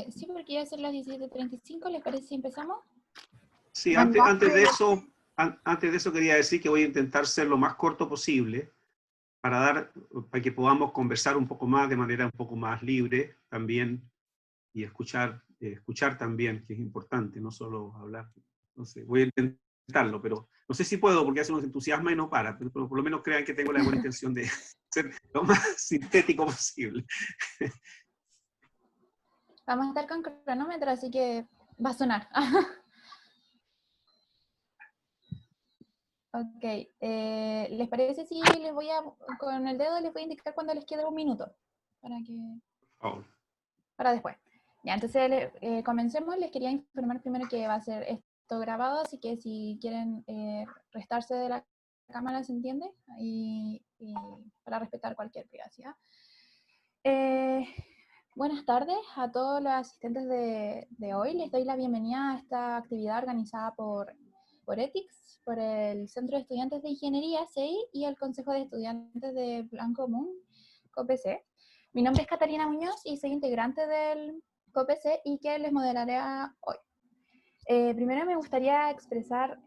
Sí, porque ya son las 17:35, ¿les parece si empezamos? Sí, antes de eso quería decir que voy a intentar ser lo más corto posible para que podamos conversar un poco más de manera un poco más libre también y escuchar también, que es importante, no solo hablar. No sé, voy a intentarlo, pero no sé si puedo porque hace unos entusiasma y no para, pero por lo menos crean que tengo la buena intención de ser lo más sintético posible. Vamos a estar con cronómetro, así que va a sonar. Ok, ¿les parece si con el dedo les voy a indicar cuando les quede un minuto? Para después. Ya, entonces comencemos. Les quería informar primero que va a ser esto grabado, así que si quieren restarse de la cámara, ¿se entiende? Y para respetar cualquier privacidad. Buenas tardes a todos los asistentes de hoy. Les doy la bienvenida a esta actividad organizada por Ethics, por el Centro de Estudiantes de Ingeniería, CEI, y el Consejo de Estudiantes de Plan Común, COPC. Mi nombre es Catalina Muñoz y soy integrante del COPC y que les moderaré hoy. Primero me gustaría expresar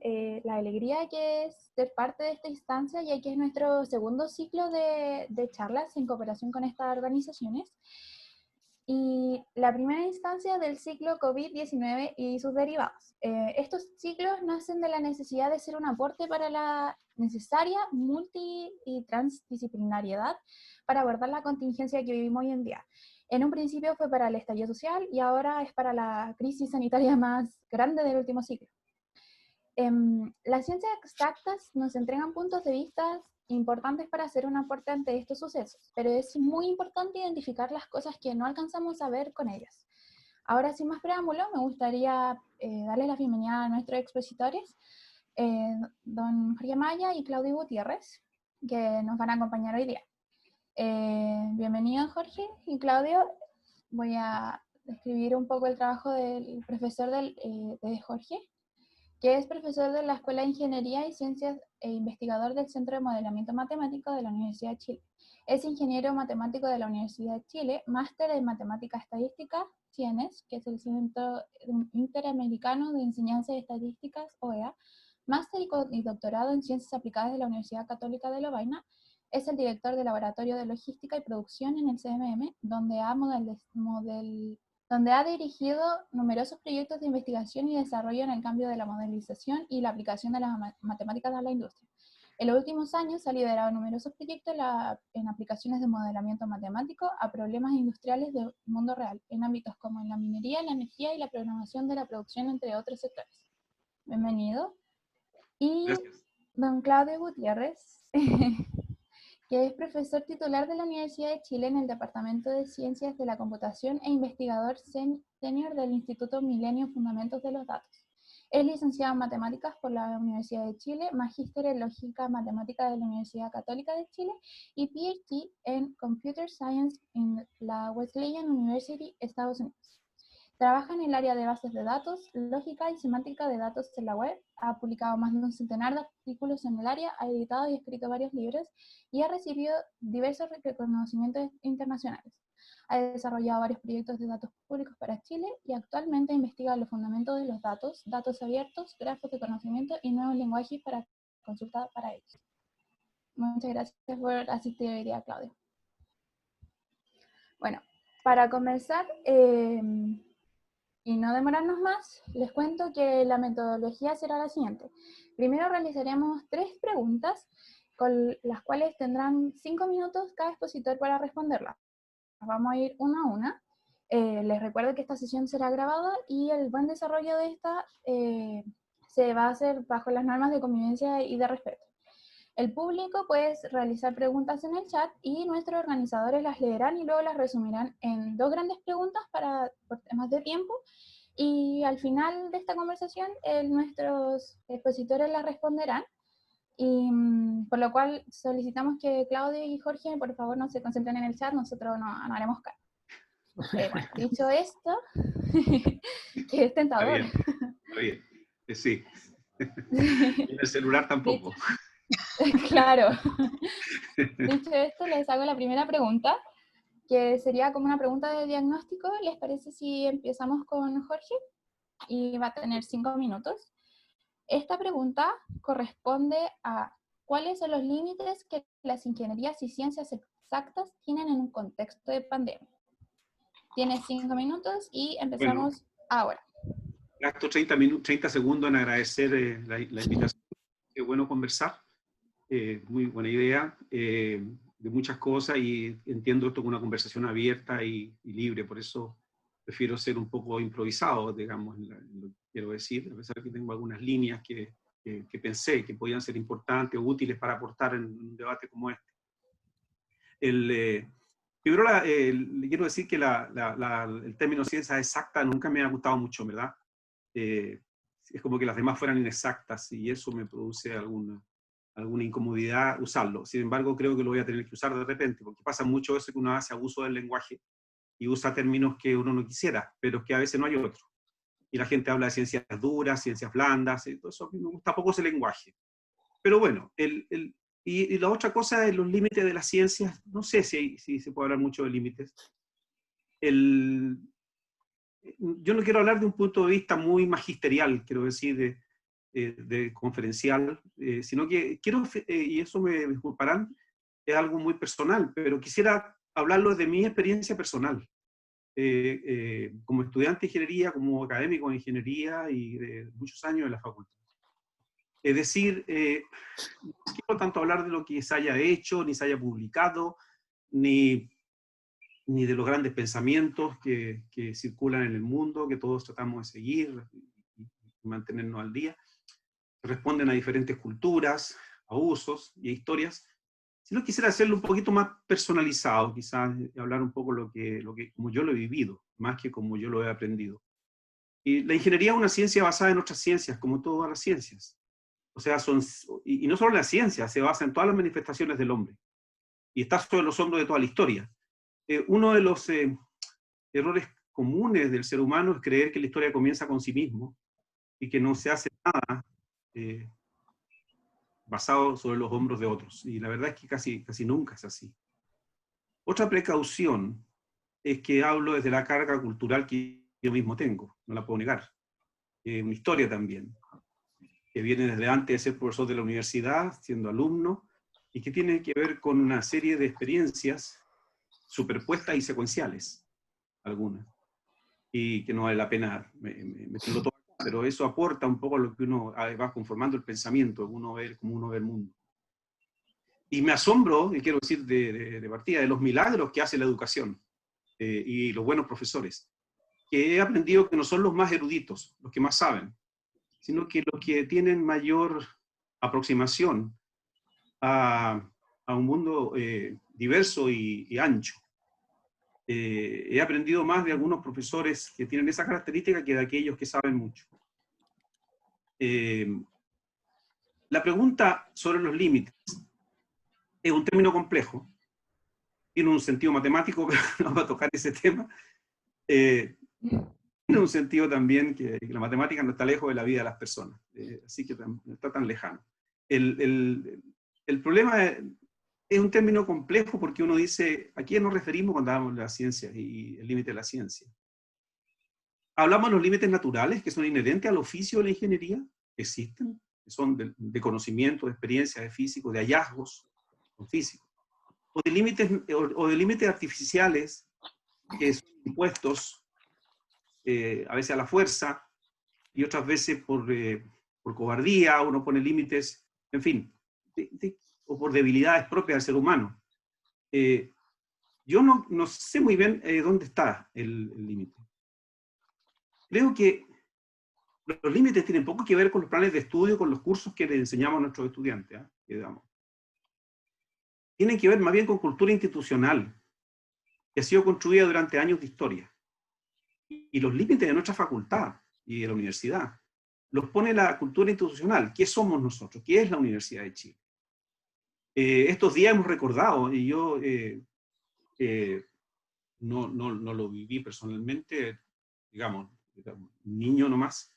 la alegría que es ser parte de esta instancia, ya que es nuestro segundo ciclo de charlas en cooperación con estas organizaciones. Y la primera instancia del ciclo COVID-19 y sus derivados. Estos ciclos nacen de la necesidad de ser un aporte para la necesaria multi- y transdisciplinariedad para abordar la contingencia que vivimos hoy en día. En un principio fue para el estallido social y ahora es para la crisis sanitaria más grande del último ciclo. Las ciencias exactas nos entregan puntos de vista importantes para hacer un aporte ante estos sucesos, pero es muy importante identificar las cosas que no alcanzamos a ver con ellas. Ahora, sin más preámbulo, me gustaría darles la bienvenida a nuestros expositores, don Jorge Maya y Claudio Gutiérrez, que nos van a acompañar hoy día. Bienvenidos, Jorge y Claudio. Voy a describir un poco el trabajo del profesor de Jorge, que es profesor de la Escuela de Ingeniería y Ciencias e investigador del Centro de Modelamiento Matemático de la Universidad de Chile. Es ingeniero matemático de la Universidad de Chile, máster en Matemática Estadística, CIENES, que es el Centro Interamericano de Enseñanza de Estadísticas, OEA, máster y doctorado en Ciencias Aplicadas de la Universidad Católica de Lovaina. Es el director del Laboratorio de Logística y Producción en el CMM, donde ha dirigido numerosos proyectos de investigación y desarrollo en el cambio de la modelización y la aplicación de las matemáticas a la industria. En los últimos años ha liderado numerosos proyectos en aplicaciones de modelamiento matemático a problemas industriales del mundo real, en ámbitos como en la minería, la energía y la programación de la producción, entre otros sectores. Bienvenido. Y gracias. Don Claudio Gutiérrez, que es profesor titular de la Universidad de Chile en el Departamento de Ciencias de la Computación e investigador senior del Instituto Milenio Fundamentos de los Datos. Es licenciado en Matemáticas por la Universidad de Chile, magíster en Lógica Matemática de la Universidad Católica de Chile y PhD en Computer Science en la Wesleyan University, Estados Unidos. Trabaja en el área de bases de datos, lógica y semántica de datos en la web, ha publicado más de un centenar de artículos en el área, ha editado y escrito varios libros y ha recibido diversos reconocimientos internacionales. Ha desarrollado varios proyectos de datos públicos para Chile y actualmente investiga los fundamentos de los datos, datos abiertos, grafos de conocimiento y nuevos lenguajes para consulta para ellos. Muchas gracias por asistir hoy día, Claudio. Bueno, para comenzar, y no demorarnos más, les cuento que la metodología será la siguiente. Primero realizaremos 3 preguntas, con las cuales tendrán 5 minutos cada expositor para responderlas. Vamos a ir una a una. Les recuerdo que esta sesión será grabada y el buen desarrollo de esta se va a hacer bajo las normas de convivencia y de respeto. El público puede realizar preguntas en el chat y nuestros organizadores las leerán y luego las resumirán en 2 grandes preguntas por temas de tiempo, y al final de esta conversación nuestros expositores las responderán, y por lo cual solicitamos que Claudio y Jorge por favor no se concentren en el chat, nosotros no haremos caso. Bueno, dicho esto, que es tentador. Está bien. Sí. En el celular tampoco. Claro. Dicho esto, les hago la primera pregunta. que sería como una pregunta de diagnóstico. ¿Les parece si empezamos con Jorge? Y va a tener 5 minutos. Esta pregunta corresponde a cuáles son los límites que las ingenierías y ciencias exactas tienen en un contexto de pandemia. Tienes 5 minutos y empezamos ahora. Gasto 30 segundos en agradecer la invitación. Qué bueno conversar. Muy buena idea de muchas cosas, y entiendo esto como una conversación abierta y libre, por eso prefiero ser un poco improvisado, digamos, en lo que quiero decir, a pesar de que tengo algunas líneas que pensé que podían ser importantes o útiles para aportar en un debate como este. Primero, le quiero decir que el término ciencia exacta nunca me ha gustado mucho, ¿verdad? Es como que las demás fueran inexactas, y eso me produce alguna incomodidad usarlo. Sin embargo, creo que lo voy a tener que usar de repente, porque pasa mucho eso que uno hace abuso del lenguaje y usa términos que uno no quisiera, pero que a veces no hay otro. Y la gente habla de ciencias duras, ciencias blandas, y todo eso. Me gusta poco ese lenguaje. Pero bueno, y la otra cosa es los límites de las ciencias. No sé si se puede hablar mucho de límites. Yo no quiero hablar de un punto de vista muy magisterial, quiero decir, de conferencial, sino que quiero, y eso me disculparán, es algo muy personal, pero quisiera hablarlo de mi experiencia personal, como estudiante de ingeniería, como académico de ingeniería y de muchos años en la facultad. Es decir, no quiero tanto hablar de lo que se haya hecho, ni se haya publicado, ni de los grandes pensamientos que circulan en el mundo, que todos tratamos de seguir y mantenernos al día. Responden a diferentes culturas, a usos y a historias. Si no, quisiera hacerlo un poquito más personalizado, quizás hablar un poco como yo lo he vivido, más que como yo lo he aprendido. Y la ingeniería es una ciencia basada en otras ciencias, como todas las ciencias. O sea, y no solo la ciencia, se basa en todas las manifestaciones del hombre. Y está sobre los hombros de toda la historia. Uno de los errores comunes del ser humano es creer que la historia comienza con sí mismo y que no se hace nada basado sobre los hombros de otros. Y la verdad es que casi nunca es así. Otra precaución es que hablo desde la carga cultural que yo mismo tengo, no la puedo negar. Una historia también, que viene desde antes de ser profesor de la universidad, siendo alumno, y que tiene que ver con una serie de experiencias superpuestas y secuenciales, algunas, y que no vale la pena meterlo todo, pero eso aporta un poco a lo que uno va conformando el pensamiento, como uno ve el mundo. Y me asombro, y quiero decir de partida, de los milagros que hace la educación y los buenos profesores, que he aprendido que no son los más eruditos, los que más saben, sino que los que tienen mayor aproximación a un mundo diverso y ancho. He aprendido más de algunos profesores que tienen esa característica que de aquellos que saben mucho. La pregunta sobre los límites es un término complejo, tiene un sentido matemático, pero no vamos a tocar ese tema. Tiene un sentido también que la matemática no está lejos de la vida de las personas, así que no está tan lejano. El problema es un término complejo porque uno dice, ¿a quién nos referimos cuando hablamos de la ciencia y el límite de la ciencia? Hablamos de los límites naturales que son inherentes al oficio de la ingeniería, existen, que son de conocimiento, de experiencia, de físico, de hallazgos físicos, o de límites artificiales que son impuestos a veces a la fuerza y otras veces por cobardía. Uno pone límites, en fin, o por debilidades propias del ser humano. Yo no sé muy bien dónde está el límite. Creo que los límites tienen poco que ver con los planes de estudio, con los cursos que les enseñamos a nuestros estudiantes, tienen que ver más bien con cultura institucional, que ha sido construida durante años de historia. Y los límites de nuestra facultad y de la universidad los pone la cultura institucional. ¿Qué somos nosotros? ¿Qué es la Universidad de Chile? Estos días hemos recordado, y yo no lo viví personalmente, digamos, niño nomás,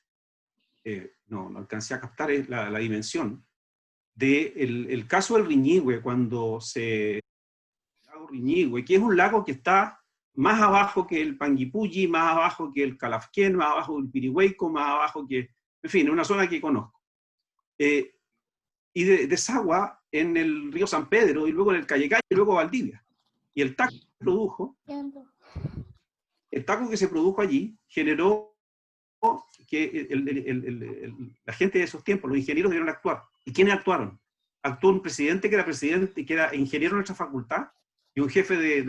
no alcancé a captar la dimensión del caso del Riñihue, cuando se Iñigüe, que es un lago que está más abajo que el Panguipulli, más abajo que el Calafquén, más abajo del Pirihueco, más abajo que, en fin, una zona que conozco. Y desagua en el río San Pedro, y luego en el Callecay, y luego Valdivia. Y el taco que se produjo allí generó que la gente de esos tiempos, los ingenieros, debieron actuar. ¿Y quiénes actuaron? Actuó un presidente que era ingeniero en nuestra facultad, y un jefe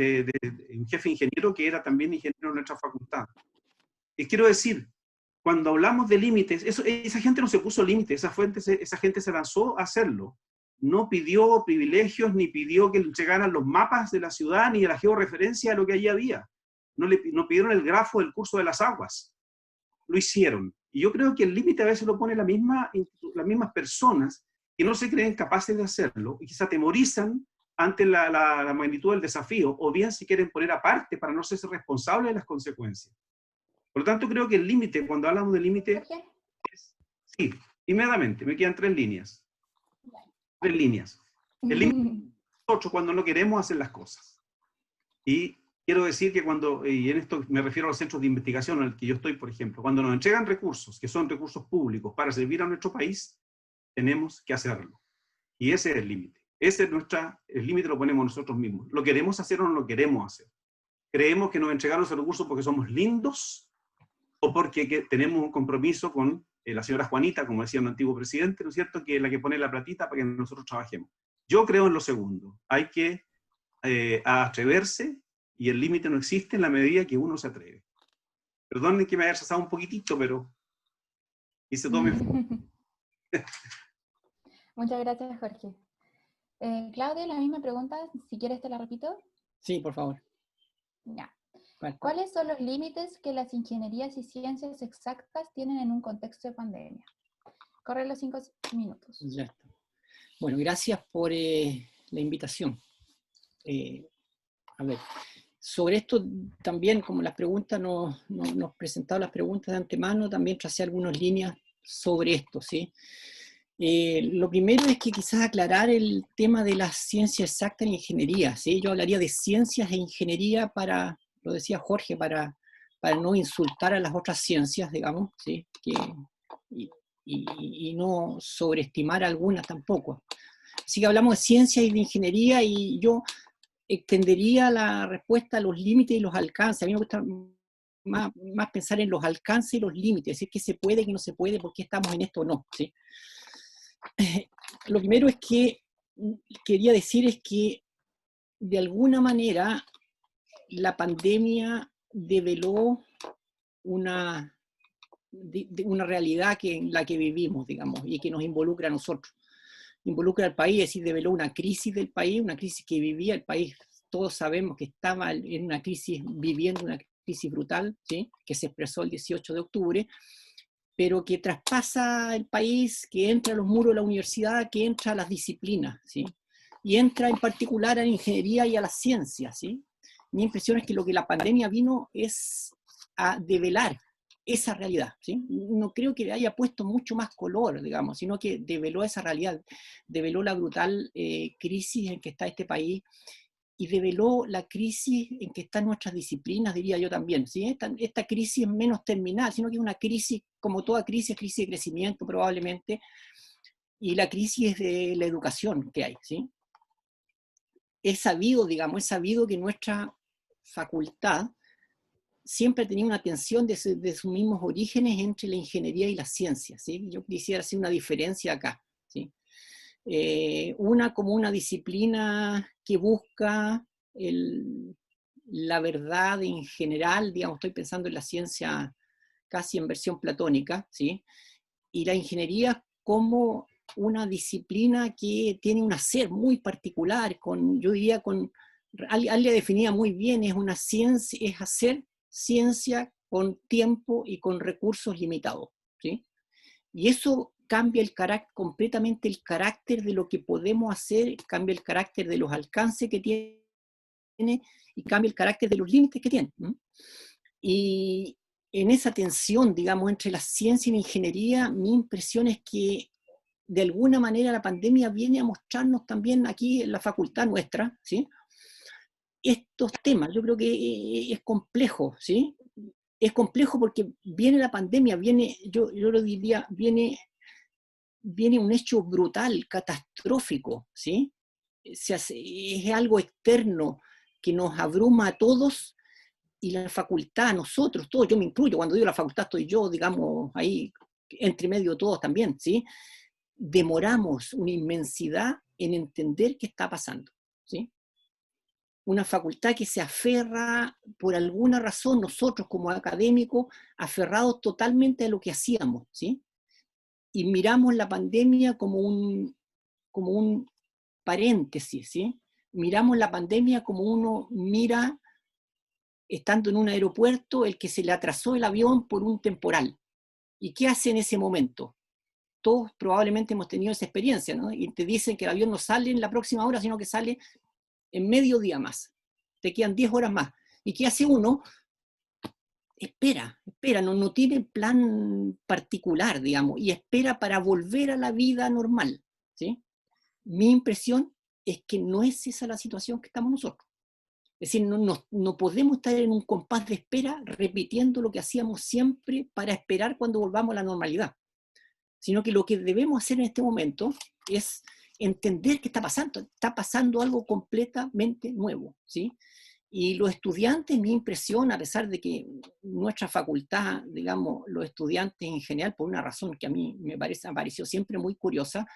un jefe ingeniero que era también ingeniero en nuestra facultad. Y quiero decir, cuando hablamos de límites, esa gente no se puso límites, esa gente se lanzó a hacerlo. No pidió privilegios, ni pidió que le entregaran los mapas de la ciudad, ni de la georreferencia de lo que allí había. No pidieron el grafo del curso de las aguas. Lo hicieron. Y yo creo que el límite a veces lo ponen las mismas personas que no se creen capaces de hacerlo y que se atemorizan ante la magnitud del desafío, o bien se quieren poner aparte para no ser responsables de las consecuencias. Por lo tanto, creo que el límite, cuando hablamos de límite, sí, inmediatamente, me quedan 3 líneas. 3 líneas. El límite es nosotros cuando no queremos hacer las cosas. Y quiero decir que y en esto me refiero a los centros de investigación en el que yo estoy, por ejemplo, cuando nos entregan recursos, que son recursos públicos, para servir a nuestro país, tenemos que hacerlo. Y ese es el límite. El límite lo ponemos nosotros mismos. ¿Lo queremos hacer o no lo queremos hacer? ¿Creemos que nos entregaron ese recurso porque somos lindos o porque tenemos un compromiso con la señora Juanita, como decía un antiguo presidente, ¿no es cierto?, que es la que pone la platita para que nosotros trabajemos? Yo creo en lo segundo. Hay que atreverse, y el límite no existe en la medida que uno se atreve. Perdonen que me haya pasado un poquitito, pero hice todo mi... Muchas gracias, Jorge. Claudia, la misma pregunta, si quieres te la repito. Sí, por favor. Ya. ¿Cuáles son los límites que las ingenierías y ciencias exactas tienen en un contexto de pandemia? Corre los 5 minutos. Ya está. Bueno, gracias por la invitación. A ver, sobre esto también, como las preguntas nos presentaron las preguntas de antemano, también tracé algunas líneas sobre esto, ¿sí? Lo primero es que quizás aclarar el tema de las ciencias exactas en ingeniería, ¿sí? Yo hablaría de ciencias e ingeniería lo decía Jorge, para no insultar a las otras ciencias, digamos, ¿sí? Y no sobreestimar algunas tampoco. Así que hablamos de ciencia y de ingeniería, y yo extendería la respuesta a los límites y los alcances. A mí me gusta más pensar en los alcances y los límites, es decir, qué se puede, qué no se puede, por qué estamos en esto o no, ¿sí? Lo primero es que quería decir es que de alguna manera la pandemia develó una realidad en la que vivimos, digamos, y que nos involucra a nosotros. Involucra al país, es decir, develó una crisis del país, una crisis que vivía el país. Todos sabemos que estaba en una crisis, viviendo una crisis brutal, ¿sí? Que se expresó el 18 de octubre, pero que traspasa el país, que entra a los muros de la universidad, que entra a las disciplinas, ¿sí? Y entra en particular a la ingeniería y a las ciencias, ¿sí? Mi impresión es que lo que la pandemia vino es a develar esa realidad, ¿sí? No creo que haya puesto mucho más color, digamos, sino que develó esa realidad, develó la brutal crisis en que está este país, y develó la crisis en que están nuestras disciplinas, diría yo también, ¿sí? Esta crisis es menos terminal, sino que es una crisis, como toda crisis de crecimiento probablemente, y la crisis de la educación que hay, ¿sí? Es sabido, digamos, que nuestra facultad siempre tenía una tensión de sus mismos orígenes entre la ingeniería y las ciencias, ¿sí? Yo quisiera hacer una diferencia acá, ¿sí? Una como una disciplina que busca la verdad en general, digamos, estoy pensando en la ciencia casi en versión platónica, ¿sí? Y la ingeniería como una disciplina que tiene un hacer muy particular, yo diría, alguien definía muy bien, es una ciencia, es hacer ciencia con tiempo y con recursos limitados, ¿sí? Y eso cambia completamente el carácter de lo que podemos hacer, cambia el carácter de los alcances que tiene, y cambia el carácter de los límites que tiene, ¿no? Y en esa tensión, digamos, entre la ciencia y la ingeniería, mi impresión es que de alguna manera la pandemia viene a mostrarnos también aquí en la facultad nuestra, ¿sí? estos temas, yo creo que es complejo, ¿sí? Es complejo porque viene la pandemia, yo lo diría, viene un hecho brutal, catastrófico, ¿sí? Es algo externo que nos abruma a todos, y la facultad, a nosotros, todos, yo me incluyo, cuando digo la facultad estoy yo, digamos, ahí entre medio todos también, ¿sí? Demoramos una inmensidad en entender qué está pasando, ¿sí? Una facultad que se aferra, por alguna razón, nosotros como académicos, aferrados totalmente a lo que hacíamos, ¿sí? Y miramos la pandemia como un paréntesis, ¿sí? Miramos la pandemia como uno mira, estando en un aeropuerto, el que se le atrasó el avión por un temporal. ¿Y qué hace en ese momento? Todos probablemente hemos tenido esa experiencia, ¿no? Y te dicen que el avión no sale en la próxima hora, sino que sale en medio día más. Te quedan 10 horas más. ¿Y qué hace uno? Espera, no tiene plan particular, digamos, y espera para volver a la vida normal, ¿sí? Mi impresión es que no es esa la situación que estamos nosotros. Es decir, no podemos estar en un compás de espera repitiendo lo que hacíamos siempre para esperar cuando volvamos a la normalidad, sino que lo que debemos hacer en este momento es entender qué está pasando algo completamente nuevo, ¿sí? Y los estudiantes, mi impresión, a pesar de que nuestra facultad, digamos, los estudiantes en general, por una razón que a mí me pareció siempre muy curiosa,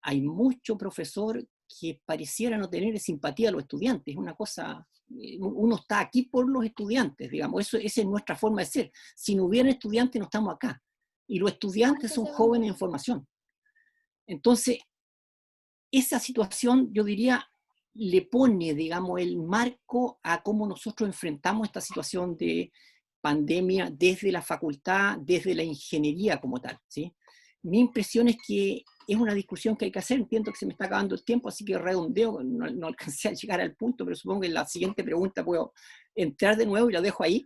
hay mucho profesor que pareciera no tener simpatía a los estudiantes. Es una cosa, uno está aquí por los estudiantes, digamos, esa es nuestra forma de ser. Si no hubiera estudiantes, no estamos acá. Y los estudiantes son jóvenes en formación. Entonces, esa situación, yo diría, le pone, digamos, el marco a cómo nosotros enfrentamos esta situación de pandemia desde la facultad, desde la ingeniería como tal, ¿sí? Mi impresión es que es una discusión que hay que hacer. Entiendo que se me está acabando el tiempo, así que redondeo, no alcancé a llegar al punto, pero supongo que en la siguiente pregunta puedo entrar de nuevo y la dejo ahí.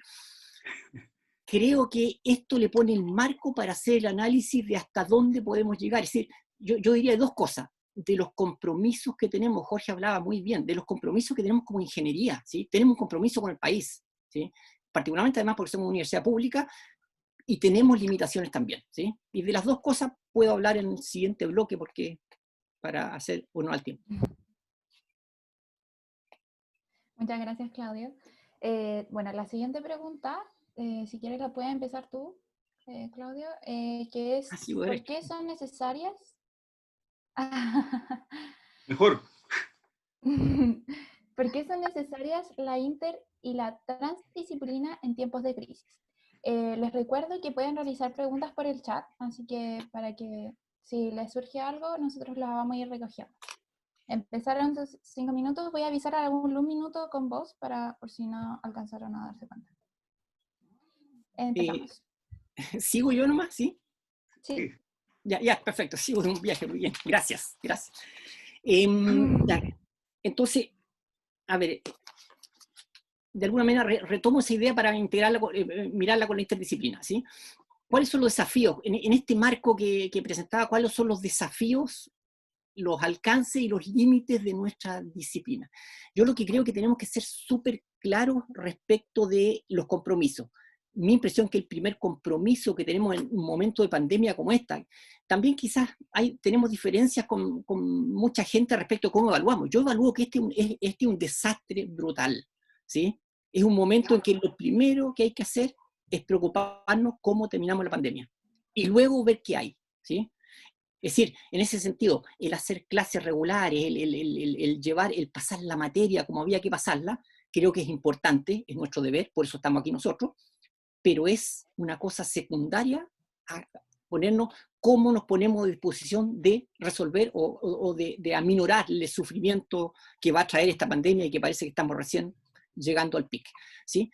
Creo que esto le pone el marco para hacer el análisis de hasta dónde podemos llegar. Es decir, yo diría dos cosas. De los compromisos que tenemos, Jorge hablaba muy bien, de los compromisos que tenemos como ingeniería, ¿sí? Tenemos un compromiso con el país, ¿sí? Particularmente además porque somos una universidad pública y tenemos limitaciones también, ¿sí? Y de las dos cosas puedo hablar en el siguiente bloque porque para hacer honor al tiempo. Muchas gracias, Claudio. Bueno, la siguiente pregunta, si quieres la puedes empezar tú, Claudio, que es, ¿por qué son necesarias? Mejor. ¿Por qué son necesarias la inter y la transdisciplina en tiempos de crisis? Les recuerdo que pueden realizar preguntas por el chat, así que para que si les surge algo, nosotros las vamos a ir recogiendo. Empezaron sus 5 minutos, voy a avisar a un minuto con voz por si no alcanzaron a darse cuenta. Empezamos. ¿Sigo yo nomás? ¿Sí? Sí. Ya, perfecto, sigo de un viaje, muy bien, gracias. Entonces, a ver, de alguna manera retomo esa idea para integrarla, mirarla con la interdisciplina, ¿sí? ¿Cuáles son los desafíos? En este marco que presentaba, ¿cuáles son los desafíos, los alcances y los límites de nuestra disciplina? Yo lo que creo que tenemos que ser súper claros respecto de los compromisos. Mi impresión es que el primer compromiso que tenemos en un momento de pandemia como esta, también quizás tenemos diferencias con mucha gente respecto a cómo evaluamos. Yo evalúo que este es un desastre brutal, ¿sí? Es un momento en que lo primero que hay que hacer es preocuparnos cómo terminamos la pandemia y luego ver qué hay, ¿sí? Es decir, en ese sentido, el hacer clases regulares, el pasar la materia como había que pasarla, creo que es importante, es nuestro deber, por eso estamos aquí nosotros, pero es una cosa secundaria a ponernos cómo nos ponemos a disposición de resolver o de aminorar el sufrimiento que va a traer esta pandemia y que parece que estamos recién llegando al pic, ¿sí?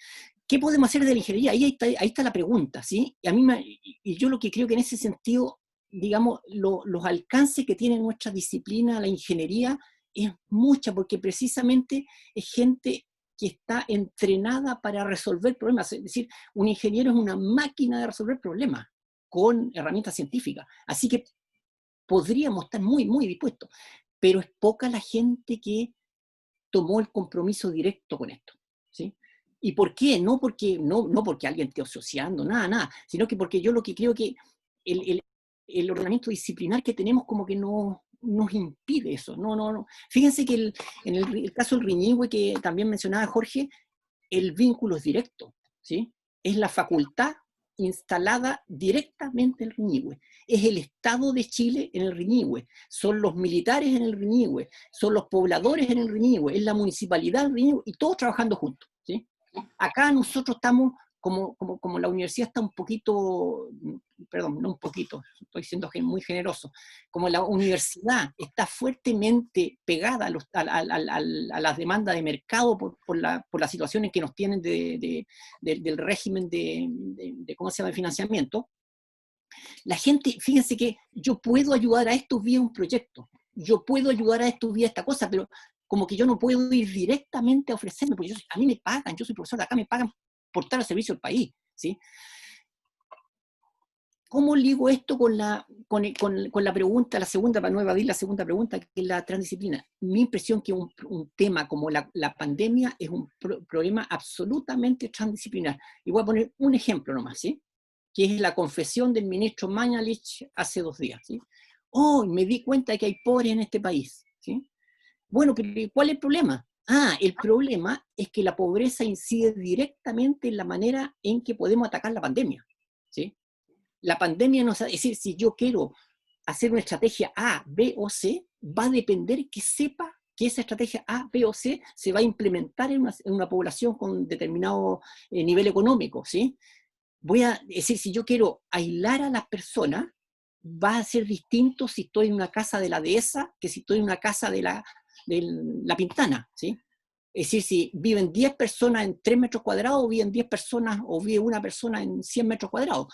¿Qué podemos hacer de la ingeniería? Ahí está la pregunta, ¿sí? Y yo lo que creo que en ese sentido, digamos, los alcances que tiene nuestra disciplina, la ingeniería, es mucha, porque precisamente es gente que está entrenada para resolver problemas. Es decir, un ingeniero es una máquina de resolver problemas con herramientas científicas. Así que podríamos estar muy, muy dispuestos, pero es poca la gente que tomó el compromiso directo con esto, ¿sí? ¿Y por qué? No porque alguien esté asociando, nada, sino que porque yo lo que creo que el ordenamiento disciplinar que tenemos como que no nos impide eso. No. Fíjense que en el caso del Riñihue, que también mencionaba Jorge, el vínculo es directo, ¿sí? Es la facultad instalada directamente en el Riñihue. Es el Estado de Chile en el Riñihue. Son los militares en el Riñihue. Son los pobladores en el Riñihue. Es la municipalidad del Riñihue. Y todos trabajando juntos, ¿sí? Acá nosotros estamos, como la universidad está un poquito, perdón, no un poquito, estoy siendo muy generoso, como la universidad está fuertemente pegada a las demandas de mercado por la situación en que nos tienen del régimen ¿cómo se llama?, de financiamiento, la gente, fíjense que yo puedo ayudar a esto vía un proyecto, yo puedo ayudar a esto vía esta cosa, pero como que yo no puedo ir directamente a ofrecerme, porque a mí me pagan, yo soy profesor de acá, me pagan por estar al servicio del país, ¿sí? ¿Cómo ligo esto con la pregunta, la segunda, para no evadir la segunda pregunta, que es la transdisciplina? Mi impresión es que un tema como la pandemia es un problema absolutamente transdisciplinar. Y voy a poner un ejemplo nomás, ¿sí? Que es la confesión del ministro Mañalich hace 2 días, ¿sí? Oh, me di cuenta de que hay pobres en este país, ¿sí? Bueno, pero ¿cuál es el problema? El problema es que la pobreza incide directamente en la manera en que podemos atacar la pandemia, ¿sí? La pandemia es decir, si yo quiero hacer una estrategia A, B o C, va a depender que sepa que esa estrategia A, B o C se va a implementar en una población con determinado nivel económico, ¿sí? Es decir, si yo quiero aislar a las personas, va a ser distinto si estoy en una casa de la dehesa que si estoy en una casa de la Pintana, ¿sí? Es decir, si viven 10 personas en 3 metros cuadrados, o viven 10 personas, o vive una persona en 100 metros cuadrados.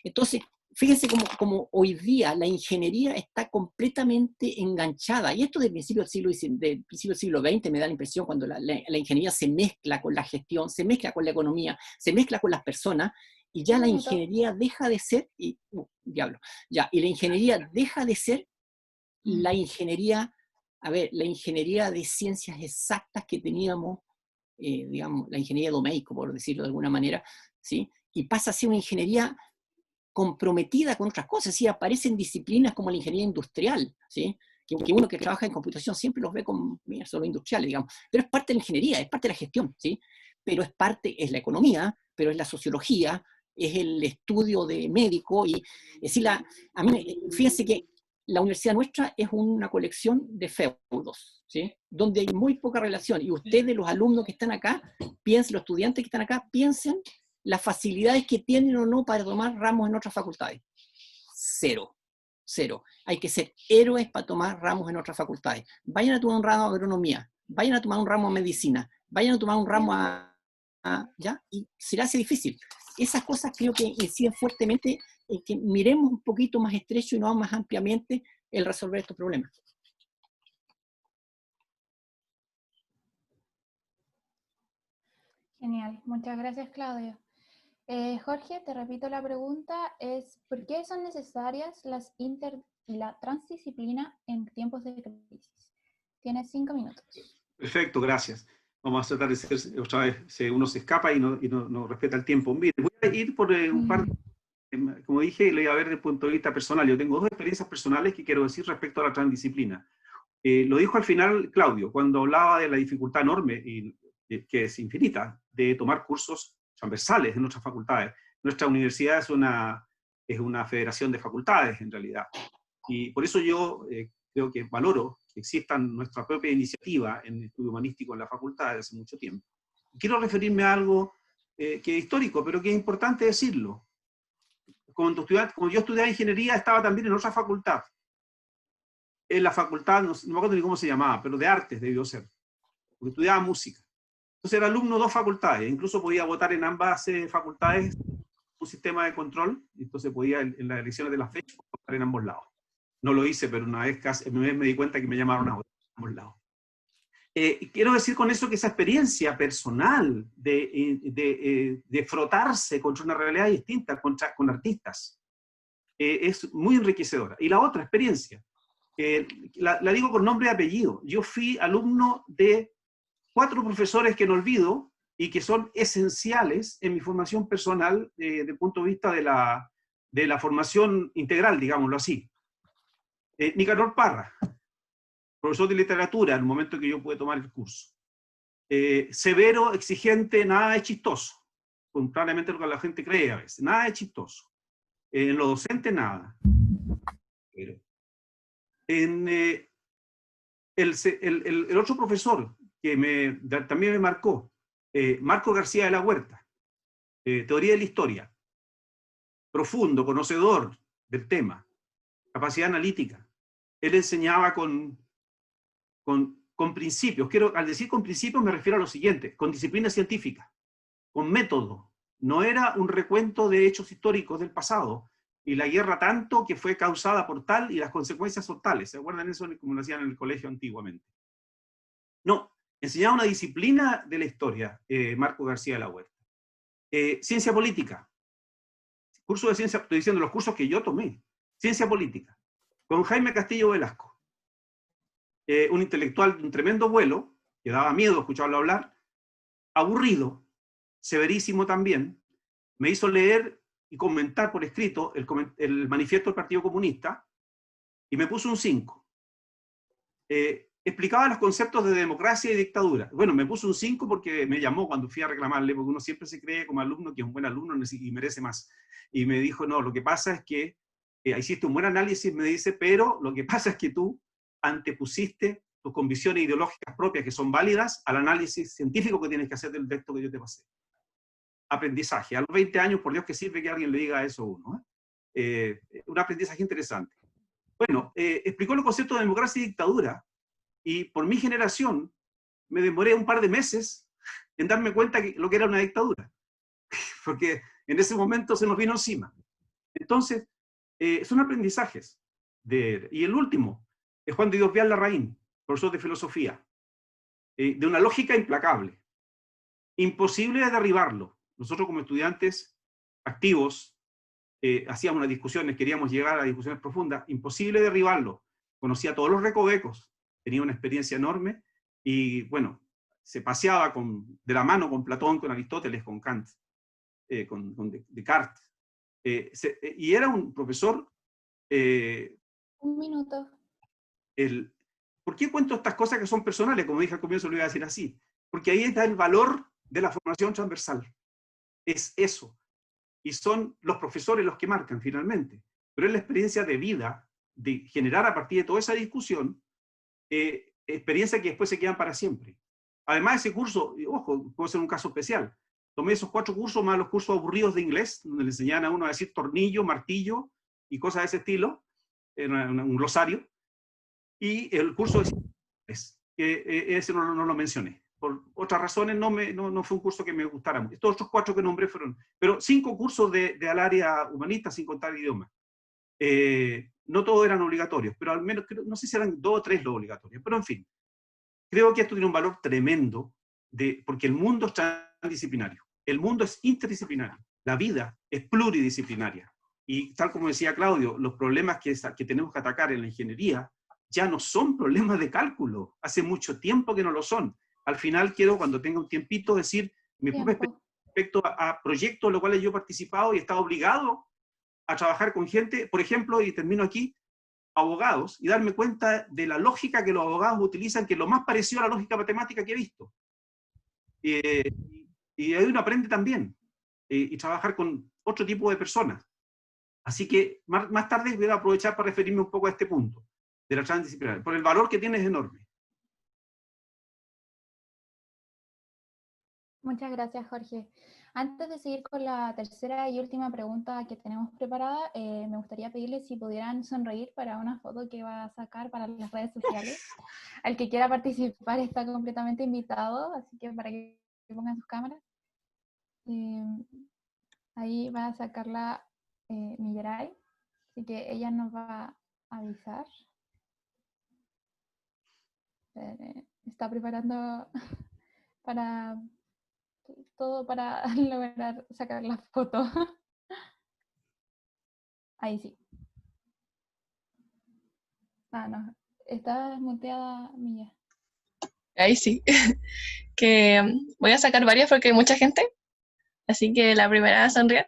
Entonces, fíjense cómo hoy día la ingeniería está completamente enganchada, y esto del principio del siglo XX me da la impresión cuando la ingeniería se mezcla con la gestión, se mezcla con la economía, se mezcla con las personas, y ya la ingeniería deja de ser, y la ingeniería deja de ser la ingeniería, la ingeniería de ciencias exactas que teníamos, digamos, la ingeniería domeico, por decirlo de alguna manera, ¿sí? Y pasa a ser una ingeniería comprometida con otras cosas, ¿sí? Aparecen disciplinas como la ingeniería industrial, ¿sí? Que uno que trabaja en computación siempre los ve como solo industriales, digamos, pero es parte de la ingeniería, es parte de la gestión, ¿sí? Pero es la economía, pero es la sociología, es el estudio de médico, y es decir, a mí, fíjense que la universidad nuestra es una colección de feudos, ¿sí? Donde hay muy poca relación, y ustedes, los alumnos que están acá, piensen, los estudiantes que están acá, piensen las facilidades que tienen o no para tomar ramos en otras facultades. Cero. Hay que ser héroes para tomar ramos en otras facultades. Vayan a tomar un ramo de agronomía, vayan a tomar un ramo de medicina, vayan a tomar un ramo ¿ya? Y se le hace difícil. Esas cosas creo que inciden fuertemente en que miremos un poquito más estrecho y no más ampliamente el resolver estos problemas. Genial, muchas gracias, Claudio. Jorge, te repito la pregunta, es ¿por qué son necesarias la transdisciplina en tiempos de crisis? Tienes 5 minutos. Perfecto, gracias. Vamos a tratar de ser, otra vez, si uno se escapa y no respeta el tiempo. Mire, voy a ir por un par de, como dije, lo voy a ver desde el punto de vista personal. Yo tengo 2 experiencias personales que quiero decir respecto a la transdisciplina. Lo dijo al final Claudio, cuando hablaba de la dificultad enorme, que es infinita, de tomar cursos transversales en nuestras facultades. Nuestra universidad es una federación de facultades, en realidad. Y por eso yo creo que valoro que exista nuestra propia iniciativa en estudio humanístico en la facultad desde hace mucho tiempo. Quiero referirme a algo que es histórico, pero que es importante decirlo. Cuando yo estudiaba ingeniería, estaba también en otra facultad. En la facultad, no me acuerdo ni cómo se llamaba, pero de artes debió ser, porque estudiaba música. Entonces era alumno de 2 facultades, incluso podía votar en ambas facultades un sistema de control, entonces podía en las elecciones de las fechas votar en ambos lados. No lo hice, pero una vez me di cuenta que me llamaron a votar en ambos lados. Quiero decir con eso que esa experiencia personal de frotarse contra una realidad distinta, con artistas, es muy enriquecedora. Y la otra experiencia, la digo con nombre y apellido. Yo fui alumno de 4 profesores que no olvido y que son esenciales en mi formación personal desde el punto de vista de la formación integral, digámoslo así. Nicanor Parra, profesor de literatura en el momento que yo pude tomar el curso. Severo, exigente, nada de chistoso, contrariamente a lo que la gente cree a veces, nada de chistoso. En lo docente, nada. Pero el otro profesor que también me marcó, Marco García de la Huerta, teoría de la historia, profundo, conocedor del tema, capacidad analítica. Él enseñaba con principios. Al decir con principios me refiero a lo siguiente, con disciplina científica, con método. No era un recuento de hechos históricos del pasado, y la guerra tanto que fue causada por tal y las consecuencias son tales. ¿Se acuerdan eso como lo hacían en el colegio antiguamente? No, enseñaba una disciplina de la historia, Marco García de la Huerta. Ciencia política. Curso de ciencia, estoy diciendo los cursos que yo tomé. Ciencia política. Con Jaime Castillo Velasco. Un intelectual de un tremendo vuelo, que daba miedo escucharlo hablar, aburrido, severísimo también, me hizo leer y comentar por escrito el manifiesto del Partido Comunista, y me puso un 5. Explicaba los conceptos de democracia y dictadura. Bueno, me puso un 5 porque me llamó cuando fui a reclamarle, porque uno siempre se cree como alumno que es un buen alumno y merece más. Y me dijo, no, lo que pasa es que hiciste un buen análisis, me dice, pero lo que pasa es que tú antepusiste tus convicciones ideológicas propias, que son válidas, al análisis científico que tienes que hacer del texto que yo te pasé. Aprendizaje. A los 20 años, por Dios que sirve que alguien le diga eso a uno. Un aprendizaje interesante. Bueno, explicó los conceptos de democracia y dictadura, y por mi generación me demoré un par de meses en darme cuenta que lo que era una dictadura, porque en ese momento se nos vino encima. Entonces, son aprendizajes. Y el último es Juan de Dios Vial Larraín, profesor de filosofía, de una lógica implacable. Imposible de derribarlo. Nosotros como estudiantes activos hacíamos unas discusiones, queríamos llegar a discusiones profundas, imposible derribarlo. Conocía todos los recovecos, tenía una experiencia enorme, y bueno, se paseaba de la mano con Platón, con Aristóteles, con Kant, con Descartes. Y era un profesor... Un minuto. ¿Por qué cuento estas cosas que son personales? Como dije al comienzo, lo iba a decir así. Porque ahí está el valor de la formación transversal. Es eso. Y son los profesores los que marcan finalmente. Pero es la experiencia de vida, de generar a partir de toda esa discusión, experiencias que después se quedan para siempre. Además, ese curso, ojo, puede ser un caso especial. Tomé esos 4 cursos más los cursos aburridos de inglés, donde le enseñaban a uno a decir tornillo, martillo y cosas de ese estilo, un glosario. Y el curso de inglés, que ese no lo mencioné. Por otras razones no fue un curso que me gustara mucho. Estos otros 4 que nombré fueron, pero 5 cursos al área humanista sin contar idiomas. No todos eran obligatorios, pero al menos, no sé si eran 2 o 3 los obligatorios, pero en fin. Creo que esto tiene un valor tremendo, porque el mundo es transdisciplinario. El mundo es interdisciplinario. La vida es pluridisciplinaria. Y tal como decía Claudio, los problemas que tenemos que atacar en la ingeniería ya no son problemas de cálculo. Hace mucho tiempo que no lo son. Al final quiero, cuando tenga un tiempito, decir mi propia experiencia respecto a proyectos en los cuales yo he participado y he estado obligado a trabajar con gente, por ejemplo, y termino aquí, abogados, y darme cuenta de la lógica que los abogados utilizan, que es lo más parecido a la lógica matemática que he visto. Y ahí uno aprende también, y trabajar con otro tipo de personas. Así que más tarde voy a aprovechar para referirme un poco a este punto de la transdisciplinaria, por el valor que tiene es enorme. Muchas gracias, Jorge. Antes de seguir con la tercera y última pregunta que tenemos preparada, me gustaría pedirles si pudieran sonreír para una foto que va a sacar para las redes sociales. Al que quiera participar está completamente invitado, así que para que pongan sus cámaras. Ahí va a sacarla Mirai, así que ella nos va a avisar. Está preparando para todo para lograr sacar la foto. Ahí sí. Ah, no. Está desmuteada Milla. Ahí sí. que voy a sacar varias porque hay mucha gente. Así que la primera, sonreír.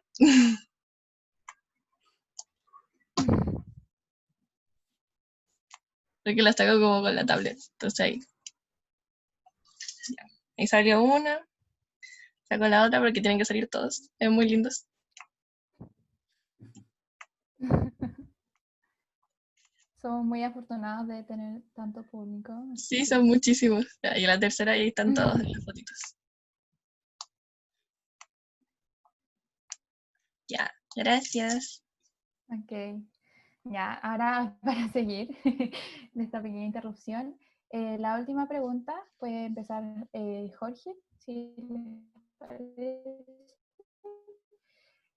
Porque la saco como con la tablet. Entonces ahí. Ahí salió una. Saco la otra porque tienen que salir todos. Es muy lindos. Somos muy afortunados de tener tanto público. Sí, son muchísimos. Y la tercera, ahí están todos en las fotitos. Ya, gracias. Ok, ya, ahora para seguir de esta pequeña interrupción, la última pregunta puede empezar Jorge, si les parece.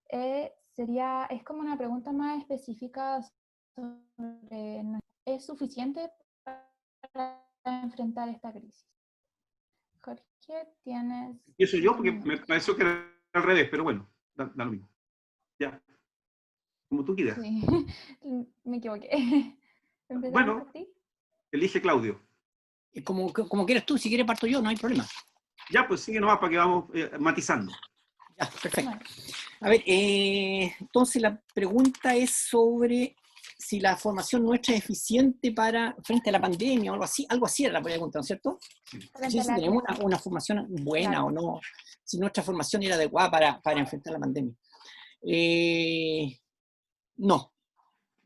Es como una pregunta más específica sobre, ¿es suficiente para enfrentar esta crisis? Jorge, tienes... Empiezo yo 5 porque me minutos. pareció que era al revés, pero bueno, da lo mismo. Ya, como tú quieras. Sí, me equivoqué. ¿Empezamos Bueno, por ti? elige Claudio. Como quieras tú, si quieres parto yo, no hay problema. Ya, pues sigue nomás para que vamos matizando. Ya, perfecto. Bueno. A ver, entonces la pregunta es sobre si la formación nuestra es eficiente frente a la pandemia o algo así era la pregunta, ¿no es cierto? Frente a Si la tenemos crisis. una formación buena Claro. o no, si nuestra formación era adecuada para enfrentar la pandemia. No,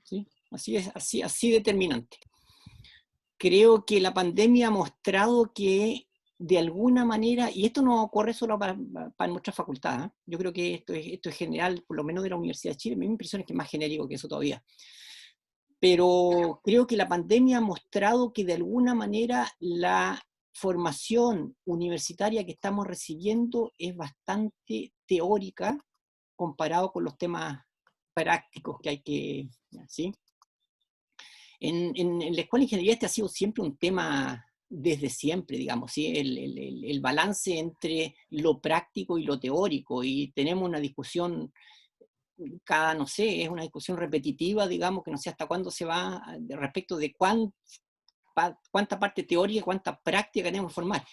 ¿sí? Así determinante. Creo que la pandemia ha mostrado que de alguna manera, y esto no ocurre solo para nuestra facultad, ¿eh? Yo creo que esto es general, por lo menos de la Universidad de Chile, mi impresión es que es más genérico que eso todavía. Pero creo que la pandemia ha mostrado que de alguna manera la formación universitaria que estamos recibiendo es bastante teórica comparado con los temas prácticos que hay que, ¿sí? En la Escuela de Ingeniería este ha sido siempre un tema desde siempre, digamos, ¿sí? El balance entre lo práctico y lo teórico, y tenemos una discusión no sé, es una discusión repetitiva, digamos, que no sé hasta cuándo se va respecto de cuánta parte teórica y cuánta práctica tenemos que formar.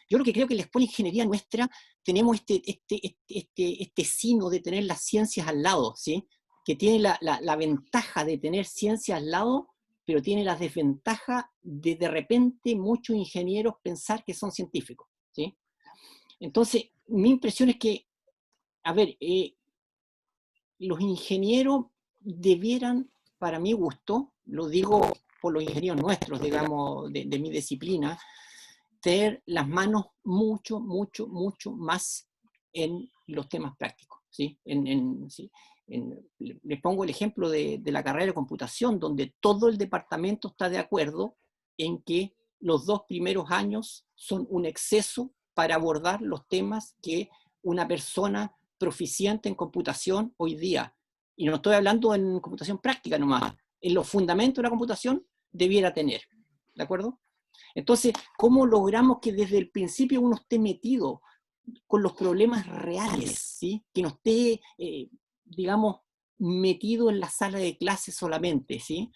Yo lo que creo que en la Escuela de Ingeniería nuestra tenemos este sino de tener las ciencias al lado, ¿sí? Que tiene la ventaja de tener ciencias al lado, pero tiene la desventaja de repente muchos ingenieros pensar que son científicos, ¿sí? Entonces, mi impresión es que, a ver, los ingenieros debieran, para mi gusto, lo digo por los ingenieros nuestros, digamos, de mi disciplina, tener las manos mucho más en los temas prácticos, ¿sí? ¿Sí? Les pongo el ejemplo de la carrera de computación, donde todo el departamento está de acuerdo en que los 2 primeros años son un exceso para abordar los temas que una persona proficiente en computación hoy día, y no estoy hablando en computación práctica nomás, en los fundamentos de la computación debiera tener, ¿de acuerdo? Entonces, ¿cómo logramos que desde el principio uno esté metido con los problemas reales, ¿sí? Que no esté, digamos, metido en la sala de clases solamente, ¿sí?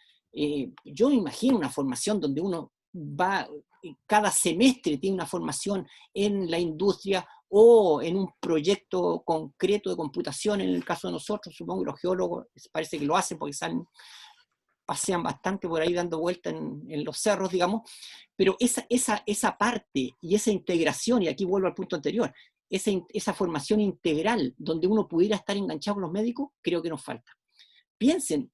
Yo me imagino una formación donde uno va, cada semestre tiene una formación en la industria o en un proyecto concreto de computación, en el caso de nosotros, supongo que los geólogos parece que lo hacen porque pasean bastante por ahí dando vueltas en los cerros, digamos, pero esa parte y esa integración, y aquí vuelvo al punto anterior, esa formación integral donde uno pudiera estar enganchado con los médicos, creo que nos falta. Piensen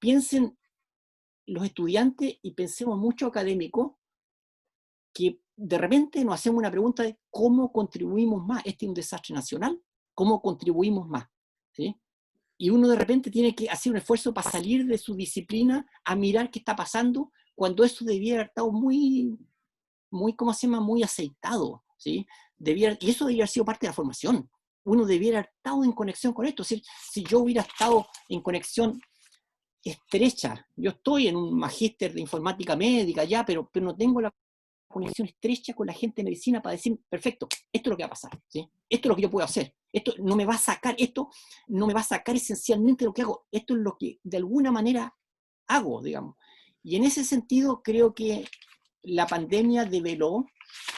los estudiantes y pensemos mucho académicos que de repente nos hacemos una pregunta de cómo contribuimos más. Este es un desastre nacional, ¿cómo contribuimos más? ¿Sí? Y uno de repente tiene que hacer un esfuerzo para salir de su disciplina a mirar qué está pasando, cuando eso debiera haber estado muy, ¿cómo se llama? Muy aceitado, ¿sí? Y eso debiera haber sido parte de la formación. Uno debiera haber estado en conexión con esto. Si yo hubiera estado en conexión estrecha, yo estoy en un magíster de informática médica ya, pero no tengo la conexión estrecha con la gente de medicina para decir, perfecto, esto es lo que va a pasar, ¿sí? Esto es lo que yo puedo hacer, esto no me va a sacar esencialmente lo que hago, esto es lo que de alguna manera hago, digamos. Y en ese sentido creo que la pandemia develó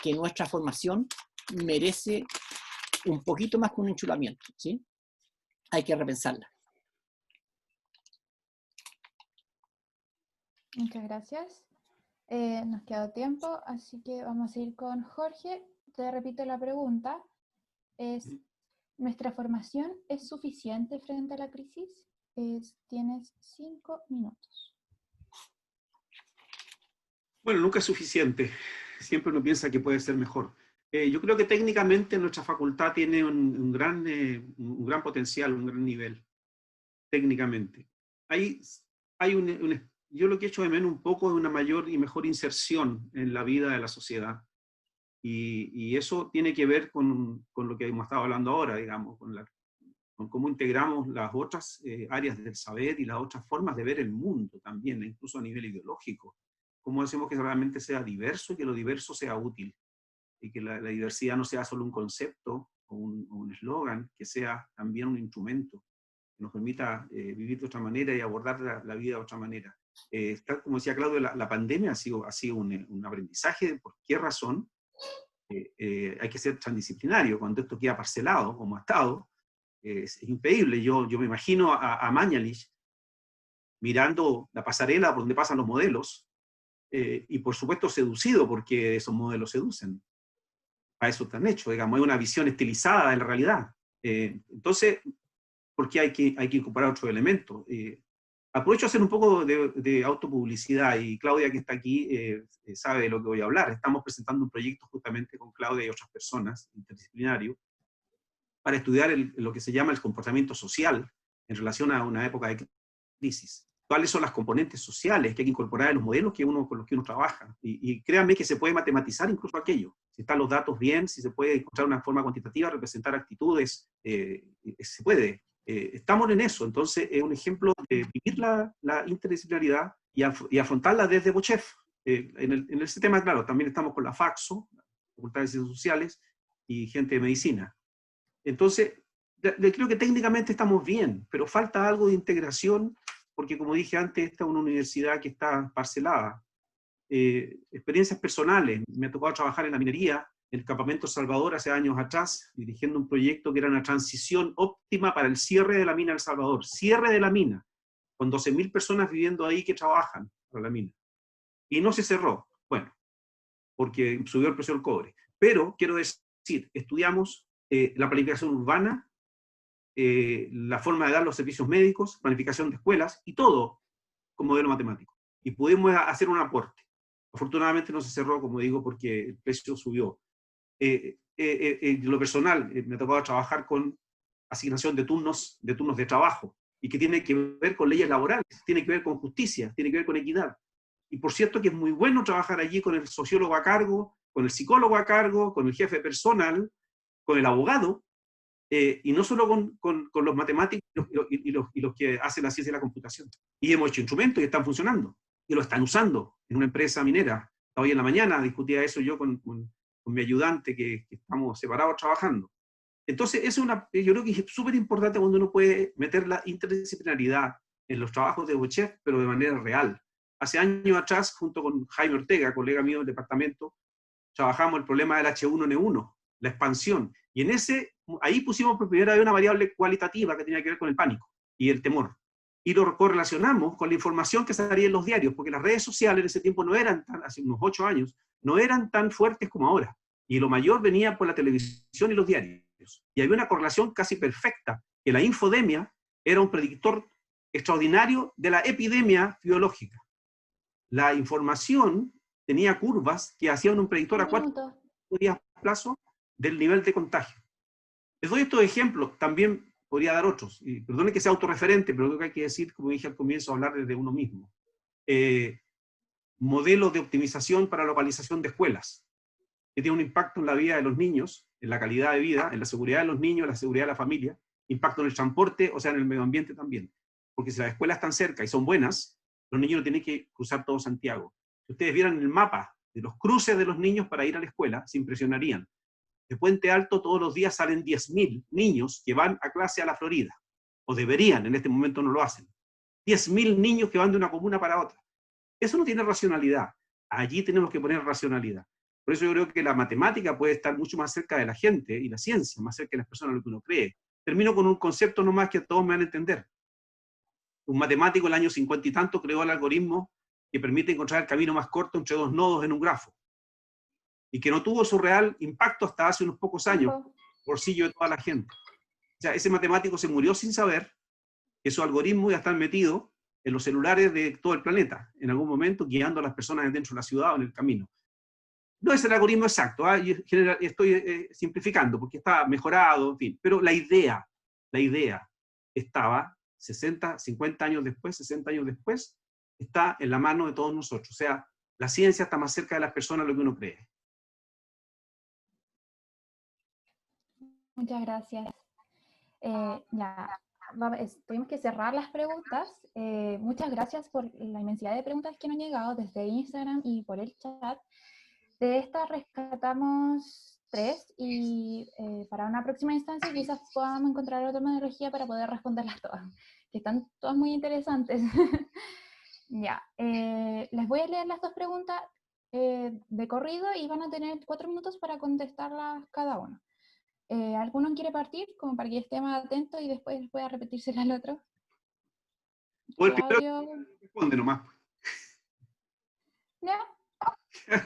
que nuestra formación merece un poquito más que un enchulamiento, ¿sí? Hay que repensarla. Muchas gracias. Nos queda tiempo, así que vamos a ir con Jorge. Te repito la pregunta. ¿Nuestra formación es suficiente frente a la crisis? Tienes 5 minutos. Bueno, nunca es suficiente. Siempre uno piensa que puede ser mejor. Yo creo que técnicamente nuestra facultad tiene un gran potencial, un gran nivel, técnicamente. Yo lo que echo de menos un poco es una mayor y mejor inserción en la vida de la sociedad. Y eso tiene que ver con lo que hemos estado hablando ahora, digamos, con cómo integramos las otras áreas del saber y las otras formas de ver el mundo también, incluso a nivel ideológico. Cómo hacemos que realmente sea diverso y que lo diverso sea útil. Y que la diversidad no sea solo un concepto o un eslogan, que sea también un instrumento que nos permita vivir de otra manera y abordar la vida de otra manera. Como decía Claudio, la pandemia ha sido un aprendizaje. ¿Por qué razón? Hay que ser transdisciplinario. Cuando esto queda parcelado, como ha estado, es impedible. Yo me imagino a Mañalich mirando la pasarela por donde pasan los modelos, y por supuesto seducido porque esos modelos seducen. A eso están hechos, digamos, hay una visión estilizada de la realidad. Entonces, ¿por qué hay que incorporar otros elementos? Aprovecho a hacer un poco de autopublicidad, y Claudia, que está aquí, sabe de lo que voy a hablar. Estamos presentando un proyecto justamente con Claudia y otras personas, interdisciplinario, para estudiar lo que se llama el comportamiento social en relación a una época de crisis. ¿Cuáles son las componentes sociales que hay que incorporar en los modelos con los que uno trabaja? Y créanme que se puede matematizar incluso aquello. Si están los datos bien, si se puede encontrar una forma cuantitativa, representar actitudes, se puede. Estamos en eso. Entonces es un ejemplo de vivir la interdisciplinaridad y afrontarla desde Bochef. En ese tema, claro, también estamos con la FACSO, Facultad de Ciencias Sociales, y gente de medicina. Entonces, creo que técnicamente estamos bien, pero falta algo de integración, porque como dije antes, esta es una universidad que está parcelada. Experiencias personales, me ha tocado trabajar en la minería, en el Campamento Salvador hace años atrás, dirigiendo un proyecto que era una transición óptima para el cierre de la mina El Salvador, cierre de la mina, con 12.000 personas viviendo ahí que trabajan para la mina. Y no se cerró, bueno, porque subió el precio del cobre. Pero, quiero decir, estudiamos la planificación urbana, la forma de dar los servicios médicos, planificación de escuelas, y todo con modelo matemático. Y pudimos hacer un aporte. Afortunadamente no se cerró, como digo, porque el precio subió. Lo personal, me ha tocado trabajar con asignación de turnos de trabajo, y que tiene que ver con leyes laborales, tiene que ver con justicia, tiene que ver con equidad. Y por cierto que es muy bueno trabajar allí con el sociólogo a cargo, con el psicólogo a cargo, con el jefe personal, con el abogado, y no solo con los matemáticos y los que hacen la ciencia de la computación. Y hemos hecho instrumentos y están funcionando, y lo están usando en una empresa minera. Hoy en la mañana discutía eso yo con mi ayudante, que estamos separados trabajando. Entonces, yo creo que es súper importante cuando uno puede meter la interdisciplinaridad en los trabajos de Bochef, pero de manera real. Hace años atrás, junto con Jaime Ortega, colega mío del departamento, trabajamos el problema del H1N1, la expansión. Y ahí pusimos por primera vez una variable cualitativa que tenía que ver con el pánico y el temor. Y lo correlacionamos con la información que salía en los diarios, porque las redes sociales en ese tiempo hace unos 8 años, no eran tan fuertes como ahora. Y lo mayor venía por la televisión y los diarios. Y había una correlación casi perfecta, que la infodemia era un predictor extraordinario de la epidemia biológica. La información tenía curvas que hacían un predictor a 4 días plazo del nivel de contagio. Les doy estos ejemplos, también podría dar otros, y perdone que sea autorreferente, pero creo que hay que decir, como dije al comienzo, hablar desde uno mismo. Modelos de optimización para localización de escuelas, que tiene un impacto en la vida de los niños, en la calidad de vida, en la seguridad de los niños, en la seguridad de la familia, impacto en el transporte, o sea, en el medio ambiente también. Porque si las escuelas están cerca y son buenas, los niños no tienen que cruzar todo Santiago. Si ustedes vieran el mapa de los cruces de los niños para ir a la escuela, se impresionarían. De Puente Alto todos los días salen 10.000 niños que van a clase a la Florida, o deberían, en este momento no lo hacen. 10.000 niños que van de una comuna para otra. Eso no tiene racionalidad. Allí tenemos que poner racionalidad. Por eso yo creo que la matemática puede estar mucho más cerca de la gente y la ciencia, más cerca de las personas de lo que uno cree. Termino con un concepto nomás que todos me van a entender. Un matemático en el año 50 y tanto creó el algoritmo que permite encontrar el camino más corto entre dos nodos en un grafo. Y que no tuvo su real impacto hasta hace unos pocos años, bolsillo de toda la gente. O sea, ese matemático se murió sin saber que esos algoritmos ya están metidos en los celulares de todo el planeta, en algún momento guiando a las personas dentro de la ciudad o en el camino. No es el algoritmo exacto, estoy simplificando porque está mejorado, en fin, pero la idea estaba 60, 50 años después, 60 años después, está en la mano de todos nosotros. O sea, la ciencia está más cerca de las personas de lo que uno cree. Muchas gracias. Ya, tuvimos que cerrar las preguntas. Muchas gracias por la inmensidad de preguntas que nos han llegado desde Instagram y por el chat. De estas rescatamos 3 y para una próxima instancia quizás podamos encontrar otra metodología para poder responderlas todas, que están todas muy interesantes. Ya, les voy a leer las 2 preguntas de corrido y van a tener 4 minutos para contestarlas cada uno. ¿Alguno quiere partir? Como para que esté más atento y después pueda repetírsela al otro. O el primero responde nomás. ¿Ya?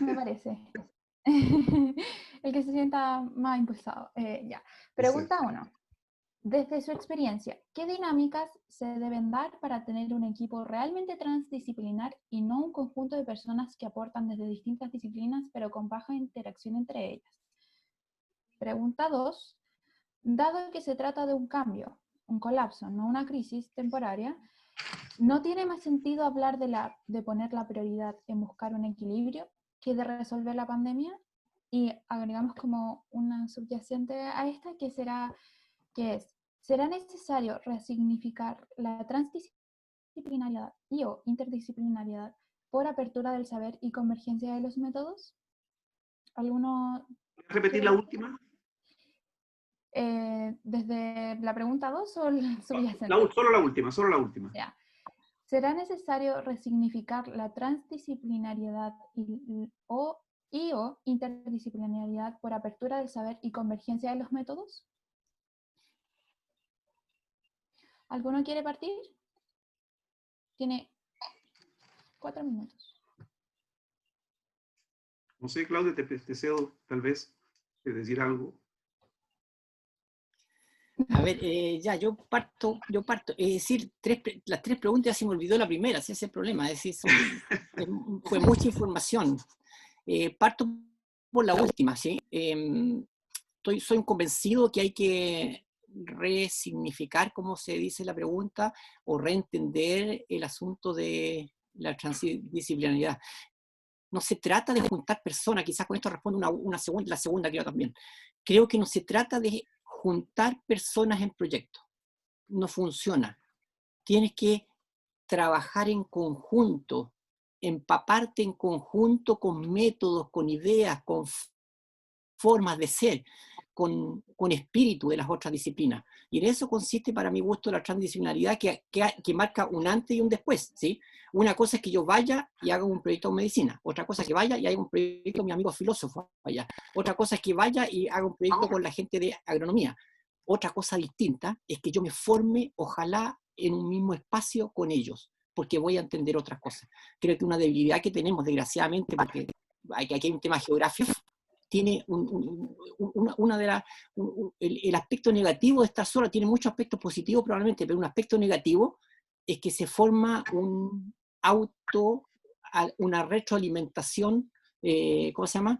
Me parece. El que se sienta más impulsado. Ya. Pregunta 1. Desde su experiencia, ¿qué dinámicas se deben dar para tener un equipo realmente transdisciplinar y no un conjunto de personas que aportan desde distintas disciplinas pero con baja interacción entre ellas? Pregunta 2. Dado que se trata de un cambio, un colapso, no una crisis temporaria, ¿no tiene más sentido hablar de poner la prioridad en buscar un equilibrio que de resolver la pandemia? Y agregamos como una subyacente a esta que es, ¿será necesario resignificar la transdisciplinariedad y o interdisciplinariedad por apertura del saber y convergencia de los métodos? ¿Alguno? ¿Puedes repetir la última? ¿Desde la pregunta 2 o el subyacente? Solo la última. Ya. ¿Será necesario resignificar la transdisciplinariedad y o interdisciplinariedad por apertura del saber y convergencia de los métodos? ¿Alguno quiere partir? Tiene 4 minutos. No sé, Claudia, te cedo tal vez de decir algo. A ver, yo parto. Es decir, las 3 preguntas ya se me olvidó la primera, ese es el problema. Es decir, fue mucha información. Parto por la última, ¿sí? Soy un convencido que hay que resignificar, como se dice la pregunta, o reentender el asunto de la transdisciplinariedad. No se trata de juntar personas, quizás con esto respondo la segunda creo también. Creo que no se trata de juntar personas en proyectos. No funciona. Tienes que trabajar en conjunto, empaparte en conjunto con métodos, con ideas, con formas de ser, con espíritu de las otras disciplinas. Y en eso consiste, para mi gusto, la transdisciplinaridad que marca un antes y un después, ¿sí? Una cosa es que yo vaya y haga un proyecto de medicina, otra cosa es que vaya y haga un proyecto con mi amigo filósofo allá, otra cosa es que vaya y haga un proyecto con la gente de agronomía. Otra cosa distinta es que yo me forme, ojalá, en un mismo espacio con ellos, porque voy a entender otras cosas. Creo que una debilidad que tenemos, desgraciadamente, porque aquí hay un tema geográfico, tiene el aspecto negativo de estar sola, tiene muchos aspectos positivos probablemente, pero un aspecto negativo es que se forma una retroalimentación, ¿cómo se llama?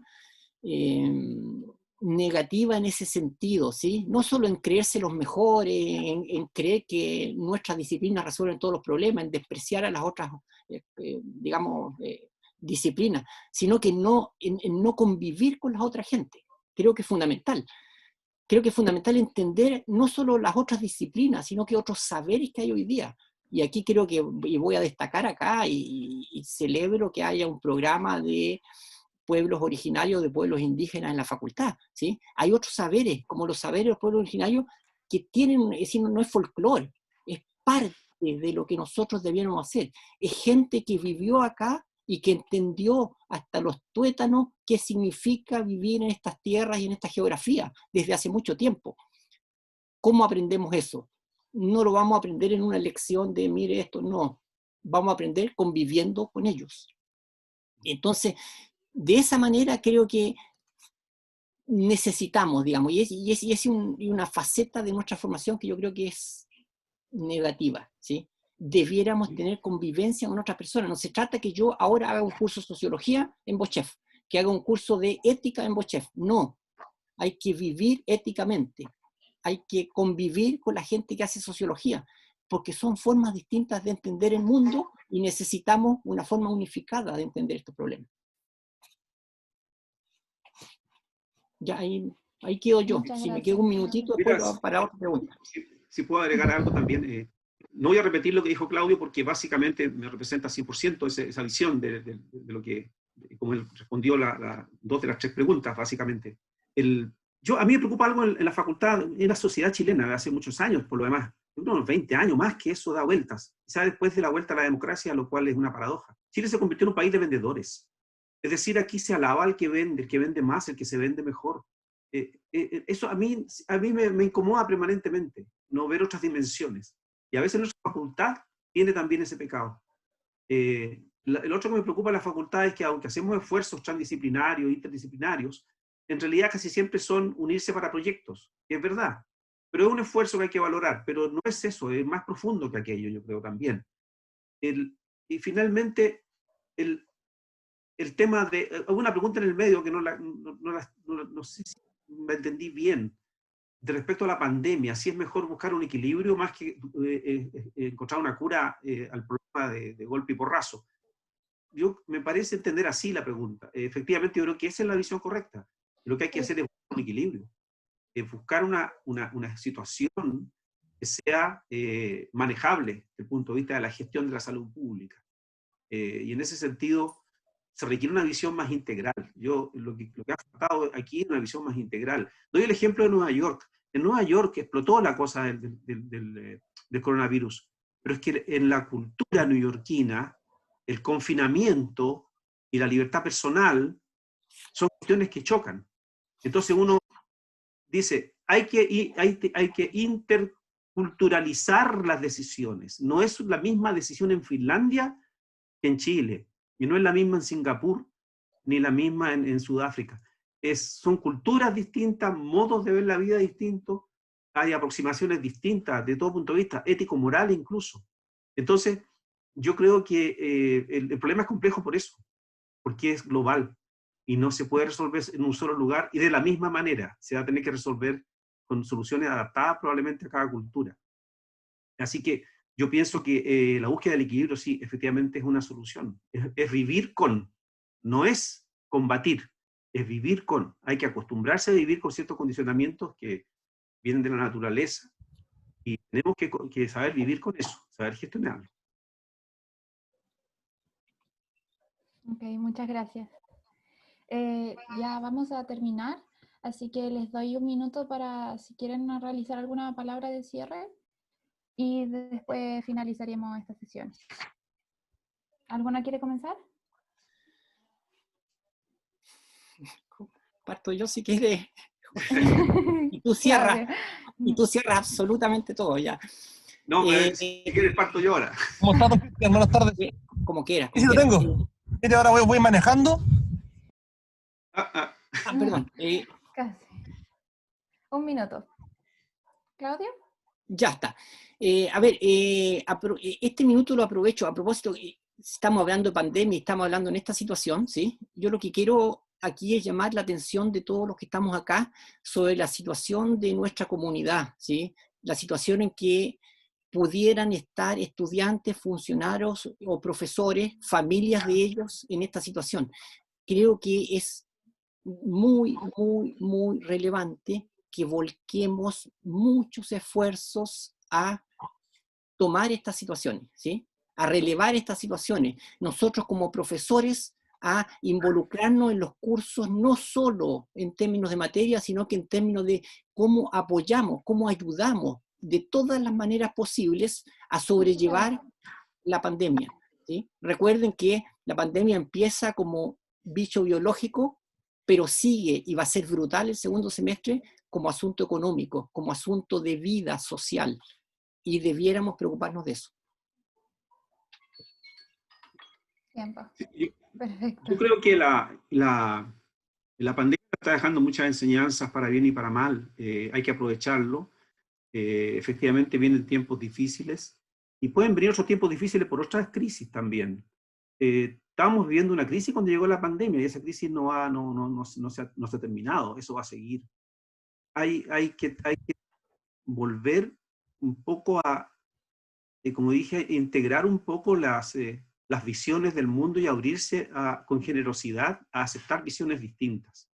Negativa en ese sentido, ¿sí? No solo en creerse los mejores, en creer que nuestras disciplinas resuelven todos los problemas, en despreciar a las otras, disciplinas, sino que en no convivir con las otras gente. Creo que es fundamental. Creo que es fundamental entender no solo las otras disciplinas, sino que otros saberes que hay hoy día. Y aquí creo que, y voy a destacar acá, y celebro que haya un programa de pueblos originarios, de pueblos indígenas en la facultad, ¿sí? Hay otros saberes, como los saberes de los pueblos originarios, que tienen, es decir, no es folclore, es parte de lo que nosotros debiéramos hacer. Es gente que vivió acá y que entendió hasta los tuétanos qué significa vivir en estas tierras y en esta geografía desde hace mucho tiempo. ¿Cómo aprendemos eso? No lo vamos a aprender en una lección de mire esto, no. Vamos a aprender conviviendo con ellos. Entonces, de esa manera creo que necesitamos, digamos, y es una faceta de nuestra formación que yo creo que es negativa, ¿sí? Debiéramos tener convivencia con otras personas. No se trata que yo ahora haga un curso de sociología en Bochef, que haga un curso de ética en Bochef. No, hay que vivir éticamente. Hay que convivir con la gente que hace sociología, porque son formas distintas de entender el mundo y necesitamos una forma unificada de entender estos problemas. Ya ahí quedo yo. Si me quedo un minutito después para otra pregunta. Si puedo agregar algo también. No voy a repetir lo que dijo Claudio porque básicamente me representa 100% esa visión de lo que, como él respondió dos de las tres preguntas, básicamente. A mí me preocupa algo en la facultad, en la sociedad chilena de hace muchos años, por lo demás, unos 20 años más que eso da vueltas. Quizás después de la vuelta a la democracia, lo cual es una paradoja. Chile se convirtió en un país de vendedores. Es decir, aquí se alaba al que vende, el que vende más, el que se vende mejor. Eso a mí me incomoda permanentemente, no ver otras dimensiones. Y a veces nuestra facultad tiene también ese pecado. El otro que me preocupa en la facultad es que aunque hacemos esfuerzos transdisciplinarios, interdisciplinarios, en realidad casi siempre son unirse para proyectos, que es verdad. Pero es un esfuerzo que hay que valorar, pero no es eso, es más profundo que aquello, yo creo también. Y finalmente, el tema de... Hubo una pregunta en el medio que no sé si me entendí bien, de respecto a la pandemia, si es mejor buscar un equilibrio más que encontrar una cura al problema de golpe y porrazo. Me parece entender así la pregunta. Efectivamente, yo creo que esa es la visión correcta. Lo que hay que hacer es buscar un equilibrio, buscar una situación que sea manejable desde el punto de vista de la gestión de la salud pública. Y en ese sentido, se requiere una visión más integral. Lo que ha faltado aquí es una visión más integral. Doy el ejemplo de Nueva York. En Nueva York explotó la cosa del coronavirus, pero es que en la cultura neoyorquina, el confinamiento y la libertad personal son cuestiones que chocan. Entonces uno dice, hay que interculturalizar las decisiones. No es la misma decisión en Finlandia que en Chile, y no es la misma en Singapur, ni la misma en Sudáfrica. Son culturas distintas, modos de ver la vida distintos, hay aproximaciones distintas de todo punto de vista, ético-moral incluso. Entonces, yo creo que el problema es complejo por eso, porque es global, y no se puede resolver en un solo lugar, y de la misma manera, se va a tener que resolver con soluciones adaptadas probablemente a cada cultura. Así que yo pienso que la búsqueda del equilibrio sí, efectivamente es una solución. Es vivir con, no es combatir, es vivir con. Hay que acostumbrarse a vivir con ciertos condicionamientos que vienen de la naturaleza y tenemos que saber vivir con eso, saber gestionarlo. Ok, muchas gracias. Ya vamos a terminar, así que les doy un minuto para si quieren realizar alguna palabra de cierre y después finalizaremos esta sesión. ¿Alguna quiere comenzar? Parto yo si quieres. Y tú cierras, Claro. y tú cierras absolutamente todo ya. No, si quieres parto yo ahora. ¿Cómo estás, don Cristian? Buenas tardes. Como quieras. Sí, lo tengo. Mire, ahora voy manejando. Perdón. Casi. Un minuto. ¿Claudio? Ya está. A ver, este minuto lo aprovecho a propósito, estamos hablando de pandemia, estamos hablando en esta situación, ¿sí? Yo lo que quiero aquí es llamar la atención de todos los que estamos acá sobre la situación de nuestra comunidad, ¿sí? La situación en que pudieran estar estudiantes, funcionarios o profesores, familias de ellos en esta situación. Creo que es muy, muy, muy relevante que volquemos muchos esfuerzos a tomar estas situaciones, ¿sí? A relevar estas situaciones. Nosotros como profesores a involucrarnos en los cursos no solo en términos de materia, sino que en términos de cómo apoyamos, cómo ayudamos de todas las maneras posibles a sobrellevar la pandemia, ¿sí? Recuerden que La pandemia empieza como bicho biológico, pero sigue y va a ser brutal el segundo semestre como asunto económico, como asunto de vida social. Y debiéramos preocuparnos de eso. Tiempo. Sí, Perfecto. yo creo que la pandemia está dejando muchas enseñanzas para bien y para mal. Hay que aprovecharlo. Efectivamente vienen tiempos difíciles y pueden venir otros tiempos difíciles por otras crisis también. Estábamos viviendo una crisis cuando llegó la pandemia y esa crisis no se ha terminado, eso va a seguir. Hay que volver un poco a, como dije, integrar un poco las visiones del mundo y abrirse con generosidad a aceptar visiones distintas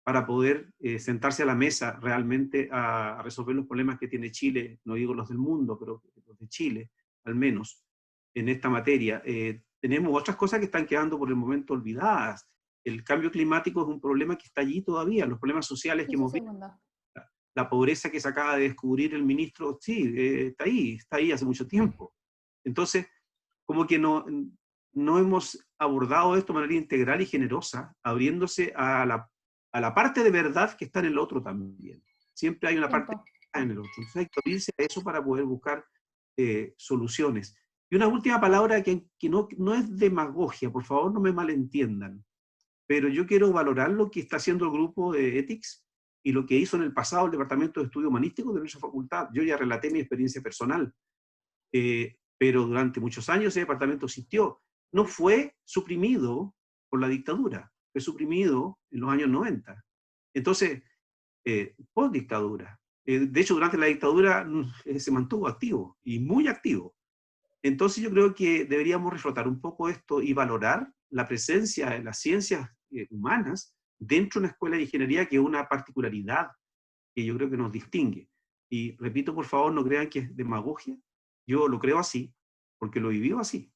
para poder sentarse a la mesa realmente a resolver los problemas que tiene Chile, no digo los del mundo, pero los de Chile, al menos, en esta materia. Tenemos otras cosas que están quedando por el momento olvidadas. El cambio climático es un problema que está allí todavía, los problemas sociales que hemos visto, la pobreza que se acaba de descubrir el ministro, sí, está ahí hace mucho tiempo. Entonces, como que no hemos abordado esto de manera integral y generosa, abriéndose a la parte de verdad que está en el otro también. Siempre hay una parte que está en el otro. Entonces hay que abrirse a eso para poder buscar soluciones. Y una última palabra que no es demagogia, por favor no me malentiendan, pero yo quiero valorar lo que está haciendo el grupo de Ethics y lo que hizo en el pasado el Departamento de Estudios Humanísticos de nuestra facultad. Yo ya relaté mi experiencia personal, pero durante muchos años ese departamento existió. No fue suprimido por la dictadura, fue suprimido en los años 90. Entonces, post dictadura. De hecho, durante la dictadura se mantuvo activo, y muy activo. Entonces yo creo que deberíamos reflotar un poco esto y valorar la presencia de las ciencias humanas dentro de una escuela de ingeniería, que es una particularidad que yo creo que nos distingue. Y repito, por favor, no crean que es demagogia. Yo lo creo así, porque lo viví así.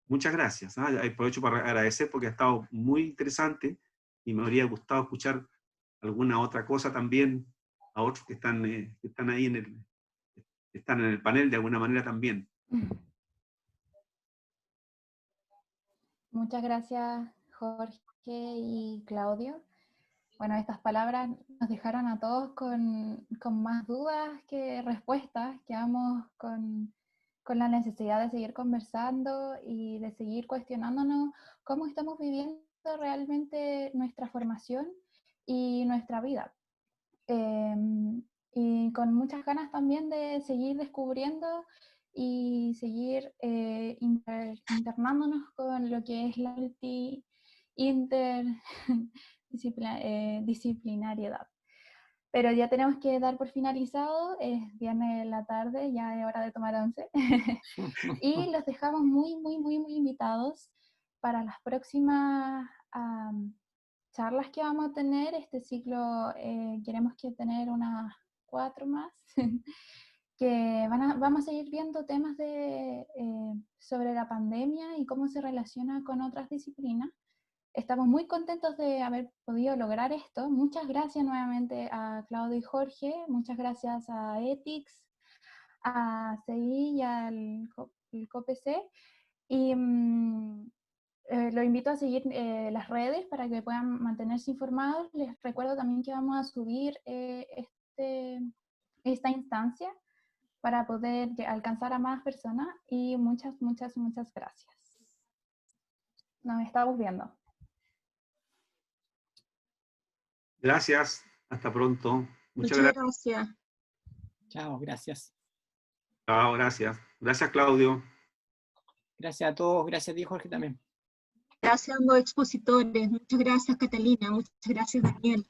Muchas gracias. Aprovecho para agradecer porque ha estado muy interesante y me habría gustado escuchar alguna otra cosa también a otros que están ahí están en el panel de alguna manera también. Muchas gracias, Jorge y Claudio. Bueno, estas palabras nos dejaron a todos con más dudas que respuestas. Quedamos con la necesidad de seguir conversando y de seguir cuestionándonos cómo estamos viviendo realmente nuestra formación y nuestra vida. Y con muchas ganas también de seguir descubriendo y seguir internándonos con lo que es la interdisciplinariedad. Pero ya tenemos que dar por finalizado, es viernes de la tarde, ya es hora de tomar once. Y los dejamos muy, muy, muy, muy invitados para las próximas charlas que vamos a tener. Este ciclo queremos que tener unas 4 más, que vamos a seguir viendo temas sobre la pandemia y cómo se relaciona con otras disciplinas. Estamos muy contentos de haber podido lograr esto. Muchas gracias nuevamente a Claudio y Jorge, muchas gracias a Ethics, a CI y al COPC. Y los invito a seguir las redes para que puedan mantenerse informados. Les recuerdo también que vamos a subir esta instancia para poder alcanzar a más personas, y muchas, muchas, muchas gracias. Nos estamos viendo. Gracias, hasta pronto. Muchas gracias. Chao, gracias. Chao, gracias. Gracias, Claudio. Gracias a todos, gracias a ti, Jorge, también. Gracias a ambos expositores, muchas gracias, Catalina, muchas gracias, Daniel.